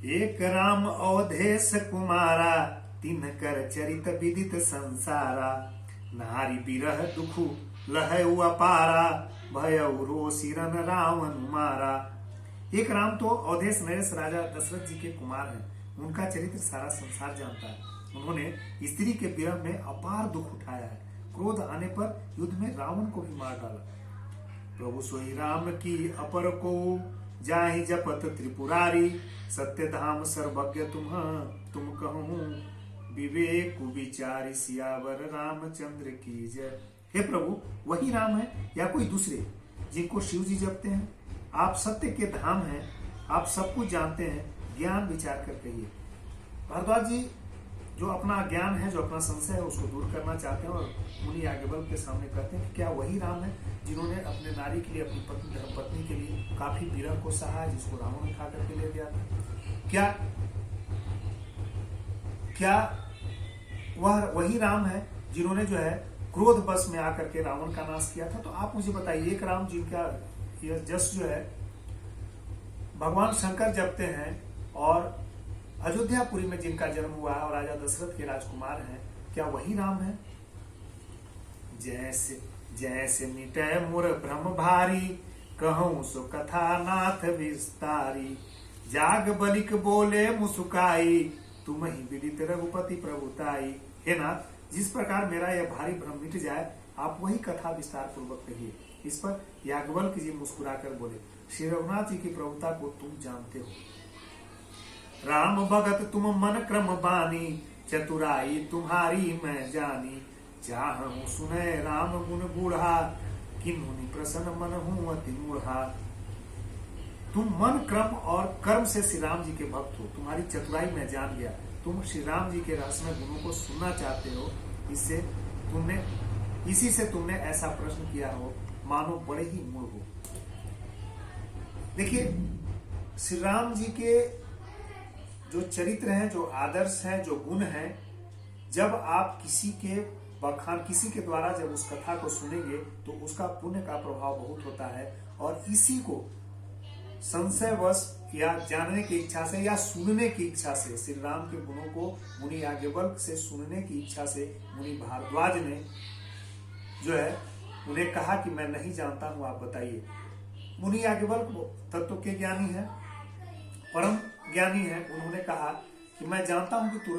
एक राम अवधेश कुमारा, तिनकर चरित विदित संसारा। नारी बिरह दुखु लहउ अपारा, भयउ रोसिरन रावण मारा। एक राम तो अवधेश नरेश राजा दशरथ जी के कुमार हैं। उनका चरित्र सारा संसार जानता है। उन्होंने स्त्री के विरह में अपार दुख उठाया है। क्रोध आने पर युद्ध में रावण को भी मार डाला। प्रभु सोई राम की अपर को, जाहि जपत त्रिपुरारी। सत्य धाम सर्वज्ञ तुम कहूँ, विवेक विचारी। सियावर रामचंद्र की जय। हे प्रभु, वही राम है या कोई दूसरे जिनको शिव जी जपते हैं? आप सत्य के धाम हैं, आप सब कुछ जानते हैं, ज्ञान विचार कर कहिए। भारद्वाज जी जो अपना ज्ञान है, जो अपना संशय है, उसको दूर करना चाहते हैं और मुनि याज्ञवल्क्य के सामने कहते हैं कि क्या वही राम है जिन्होंने अपने नारी के लिए, अपनी पत्नी धर्मपत्नी के लिए काफी विरह को सहा, जिसको रावण उठा करके ले गया था? क्या वह वही राम है जिन्होंने जो है क्रोध बस में आकर के रावण का नाश किया था? तो आप मुझे बताइए, एक राम जिनका जस जो है भगवान शंकर जपते हैं और अयोध्यापुरी में जिनका जन्म हुआ है और राजा दशरथ के राजकुमार हैं, क्या वही राम है? जैसे जैसे मिटे मोर भ्रम भारी, कहूं सो कथा नाथ विस्तारी। जाग बलिक बोले मुसुकाई, तुम ही विदित रघुपति प्रभुताई। हे नाथ, जिस प्रकार मेरा यह भारी भ्रम मिट जाए, आप वही कथा विस्तार पूर्वक कहिए। इस पर याज्ञवल्क्य जी मुस्कुराकर बोले, श्री रघुनाथ जी की प्रभुता को तुम जानते हो। राम भगत तुम मन क्रम बानी, चतुराई तुम्हारी मैं जानी। चाहूं सुने राम गुण बूढ़ा, किन्मुनि प्रसन्न मन हूं अति मूढ़ा। तुम मन क्रम और कर्म से श्री राम जी के भक्त हो, तुम्हारी चतुराई मैं जान गया। तुम श्री राम जी के रहस्यमय गुणों को सुनना चाहते हो, इसी से तुमने ऐसा प्रश्न किया हो, मानो बड़े ही मूढ़ हो। देखिए, श्री राम जी के जो चरित्र हैं, जो आदर्श हैं, जो गुण हैं, जब आप किसी के बखान, किसी के द्वारा जब उस कथा को सुनेंगे तो उसका पुण्य का प्रभाव बहुत होता है। और इसी को संशयवश या जानने की इच्छा से या सुनने की इच्छा से, श्री राम के गुणों को मुनि याज्ञवल्क्य से सुनने की इच्छा से मुनि भारद्वाज ने जो है उन्हें कहा कि मैं नहीं जानता हूं, आप बताइए। मुनि याज्ञवल्क्य तत्व के ज्ञानी है, परम ज्ञानी है। उन्होंने कहा कि मैं जानता हूं कि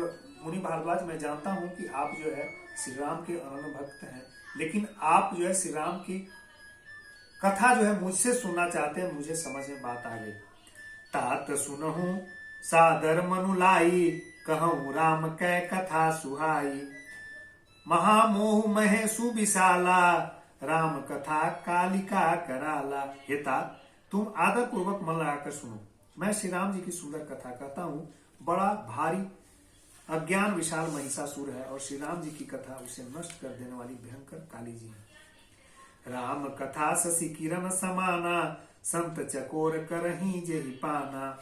मुनि भारद्वाज, मैं जानता हूं कि आप जो है श्री राम के अनन्य भक्त हैं, लेकिन आप जो है श्री राम की कथा जो है मुझसे सुनना चाहते हैं। मुझे समझ में बात आ गई। तात सुनहूं सादर मनुलाई, कहूं राम कै कथा सुहाई। महामोह महे सुविशाला, राम कथा कालिका कराला। हे तात, तुम आदर पूर्वक मन लगाकर सुनो। मैं श्री राम जी की सुंदर कथा कहता हूँ। बड़ा भारी अज्ञान विशाल महिषासुर है और श्री राम जी की कथा उसे नष्ट कर देने वाली भयंकर काली जी है। राम कथा शशि किरण समाना, संत चकोर करही जेहि पाना।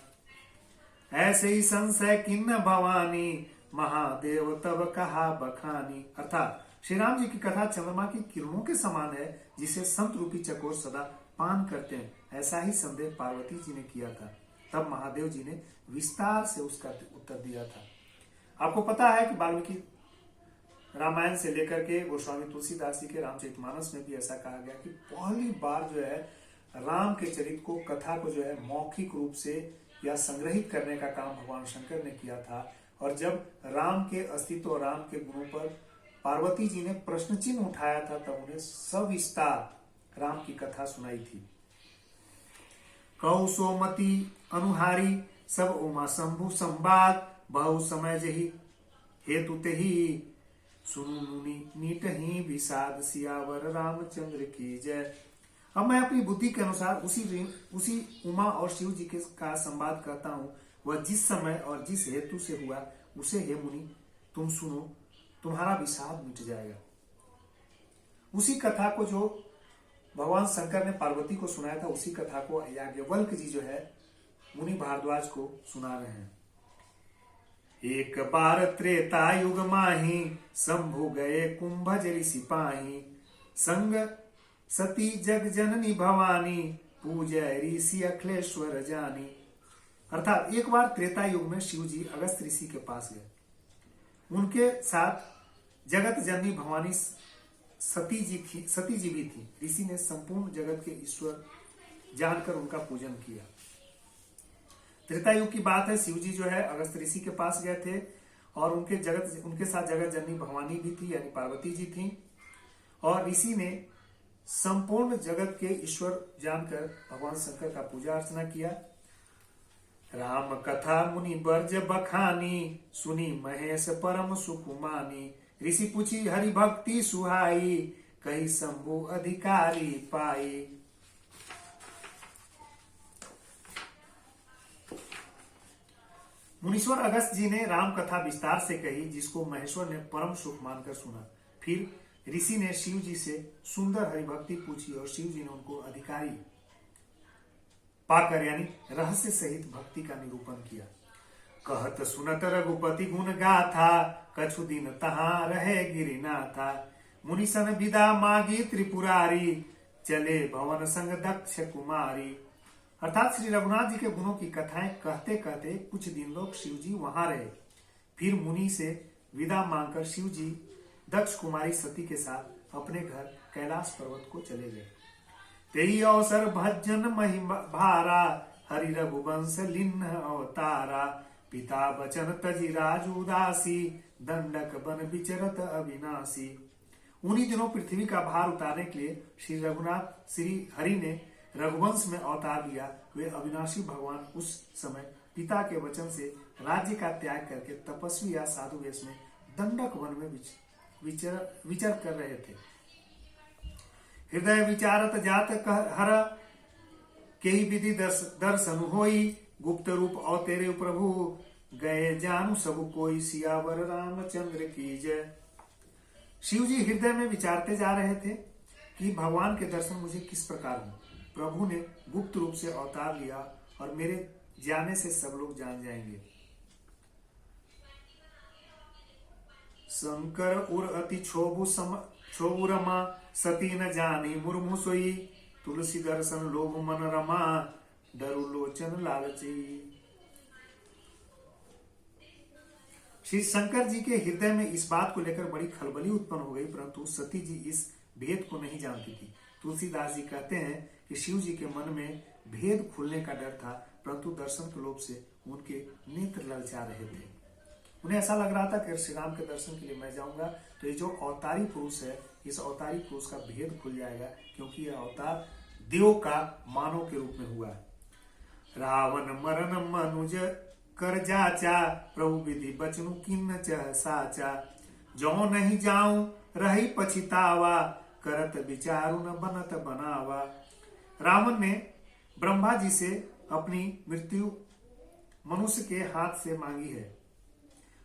ऐसे ही संशय किन्न भवानी, महादेव तब कहा बखानी। अर्थात श्री राम जी की कथा चंद्रमा की किरणों के समान है, जिसे संत रूपी चकोर सदा पान करते हैं। ऐसा ही संदेह पार्वती जी ने किया था। तब महादेव जी ने विस्तार से उसका उत्तर दिया था। आपको पता है कि वाल्मीकि रामायण से लेकर के गोस्वामी तुलसीदास जी के रामचरितमानस में भी ऐसा कहा गया कि पहली बार जो है राम के चरित्र को, कथा को जो है मौखिक रूप से या संग्रहित करने का काम भगवान शंकर ने किया था। और जब राम के अस्तित्व और राम के गुणों पर पार्वती जी ने प्रश्न चिन्ह उठाया था, तब उन्हें सविस्तार राम की कथा सुनाई थी। कौसोमती अनुहारी, सब उमा शंभु संवाद। बहु समय जही हेतु तेहि, सुनु मुनि नीटहि विषाद। सियावर रामचंद्र की जय। अब मैं अपनी बुद्धि के अनुसार उसी उमा और शिव जी के का संवाद करता हूँ। वह जिस समय और जिस हेतु से हुआ, उसे हे मुनि तुम सुनो, तुम्हारा विषाद मिट जाएगा। उसी कथा को जो भगवान शंकर ने पार्वती को सुनाया था, उसी कथा को याज्ञवल्क्य जी जो है मुनि भारद्वाज को सुना रहे हैं। एक बार त्रेता युग माही, शंभु गए कुंभज ऋषि पाही। संग सती जग जननी भवानी, पूजय ऋषि अखिलेश्वर जानी। अर्थात एक बार त्रेता युग में शिव जी अगस्त ऋषि के पास गए। उनके साथ जगत जननी भवानी सती जी भी थी। ऋषि ने संपूर्ण जगत के ईश्वर जानकर उनका पूजन किया। त्रेता युग की बात है, शिव जी जो है अगस्त ऋषि के पास गए थे और उनके साथ जगत जननी भवानी भी थी, यानी पार्वती जी थी। और ऋषि ने संपूर्ण जगत के ईश्वर जानकर भगवान शंकर का पूजा अर्चना किया। राम कथा मुनि बर्ज बखानी, सुनी महेश परम सुकुमानी। ऋषि पूछी हरि भक्ति सुहाई, कही शंभु अधिकारी पाई। मुनीश्वर अगस्त जी ने राम कथा विस्तार से कही, जिसको महेश्वर ने परम सुख मानकर सुना। फिर ऋषि ने शिव जी से सुंदर हरिभक्ति पूछी और शिव जी ने उनको अधिकारी पाकर यानी रहस्य सहित भक्ति का निरूपण किया। कहत सुनत रघुपति गुण गाथा, कछु दिन तहां रहे गिरिनाथा। मुनिसन विदा मागी त्रिपुरारी, चले भवन संग दक्ष कुमारी। अर्थात श्री रघुनाथ जी के गुणों की कथाएं कहते कहते कुछ दिन लोग शिव जी वहां रहे। फिर मुनि से विदा मांगकर शिव जी दक्ष कुमारी सती के साथ अपने घर कैलाश पर्वत को चले गए। तेई अवसर भजन महिमा भारा, हरि रघुवंश लिन्न अवतारा। पिता बचन तजी राज उदासी, दंडक बन विचरत अविनाशी। उन्हीं दिनों पृथ्वी का भार उतारने के लिए श्री हरि ने रघुवंश में अवतार लिया। वे अविनाशी भगवान उस समय पिता के वचन से राज्य का त्याग करके तपस्वी या साधु वेश में दंडक वन में विचर कर रहे थे। हृदय विचारत जात हर, केही विधि दर्शन होई। गुप्त रूप अवतेरे प्रभु, गए जानू सब कोई। सियावर रामचंद्र की जय। शिव जी हृदय में विचारते जा रहे थे कि भगवान के दर्शन मुझे किस प्रकार हो। प्रभु ने गुप्त रूप से अवतार लिया और मेरे जाने से सब लोग जान जाएंगे। शंकर उर अति क्षोभु रमा, सती न जानी मुर्मु सोई। तुलसी दर्शन लोभ मन रमा, डरु लोचन लालची। श्री शंकर जी के हृदय में इस बात को लेकर बड़ी खलबली उत्पन्न हो गई, परंतु सती जी इस भेद को नहीं जानती थी। तुलसीदास जी कहते हैं कि शिव जी के मन में भेद खुलने का डर था, परंतु दर्शन के लोभ से उनके नेत्र ललचा रहे थे। उन्हें ऐसा लग रहा था कि श्री राम के दर्शन के लिए मैं जाऊंगा तो ये जो अवतारी पुरुष है, इस अवतारी पुरुष का भेद खुल जाएगा, क्योंकि यह अवतार देव का मानव के रूप में हुआ है। रावण मरण मनुज कर जाचा, प्रभु विधि बचनु किन्न चह साचा। जो नहीं जाऊं रही पछितावा, करत विचारु न बनत बनावा। रावण ने ब्रह्मा जी से अपनी मृत्यु मनुष्य के हाथ से मांगी है।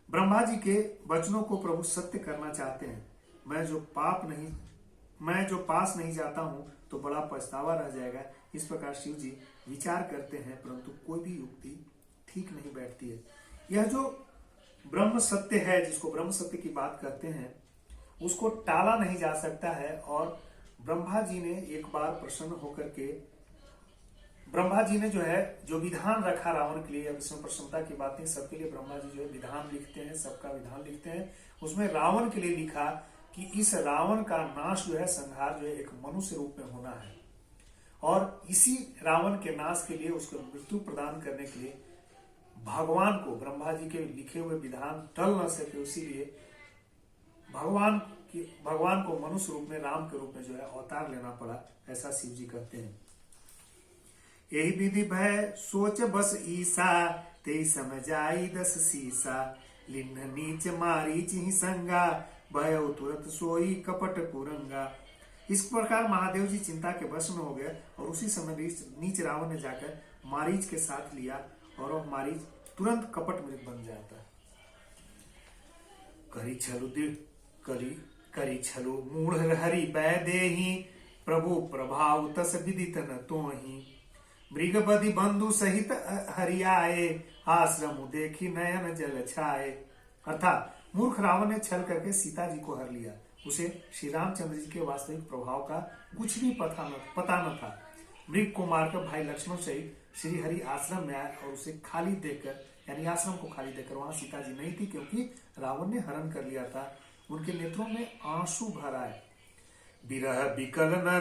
ब्रह्मा जी के वचनों को प्रभु सत्य करना चाहते हैं। मैं जो पास नहीं जाता हूं तो बड़ा पछतावा रह जाएगा। इस प्रकार शिव जी विचार करते हैं, परंतु कोई भी युक्ति ठीक नहीं बैठती है। यह जो ब्रह्म सत्य है, जिसको ब्रह्म सत्य की बात करते हैं, उसको टाला नहीं जा सकता है। और ब्रह्मा जी ने एक बार प्रसन्न होकर के ब्रह्मा जी ने जो विधान रखा रावण के लिए, अब इसमें प्रसन्नता की बात नहीं, सबके लिए ब्रह्मा जी विधान लिखते हैं, सबका विधान लिखते हैं। उसमें रावण के लिए लिखा कि इस रावण का नाश संहार एक मनुष्य रूप में होना है, और इसी रावण के नाश के लिए उसको मृत्यु प्रदान करने के लिए भगवान को, ब्रह्मा जी के लिखे हुए विधान टल न सके, इसीलिए भगवान को मनुष्य रूप में, राम के रूप में अवतार लेना पड़ा। ऐसा शिव जी कहते हैं। यही विधि भय सोच बस ईसा, ते समझाई 10 सीसा। लिन्ह नीच मारी चिहि संगा, भय तुरंत सोई कपट कुरंगा। इस प्रकार महादेव जी चिंता के वश में हो गए और उसी समय नीच रावण ने जाकर मारीच के साथ लिया और वह मारीच तुरंत कपट मृग बन जाता है। करी छलु मूढ़ हरि बै देहि, प्रभु प्रभाव तस विदित न तोहि। मृग बदि बंधु सहित हरियाए, आश्रम देखी नयन जल छाए। अर्थात मूर्ख रावण ने छल करके सीता जी को हर लिया। उसे श्री रामचंद्र जी के वास्तविक प्रभाव का कुछ भी पता न था। मृग को मारकर भाई लक्ष्मण सहित श्री हरि आश्रम में आए और उसे खाली देखकर, यानी आश्रम को खाली देखकर, वहां सीता जी नहीं थी क्योंकि रावण ने हरण कर लिया था, उनके नेत्रों में आंसू भर आए। विरह विकल न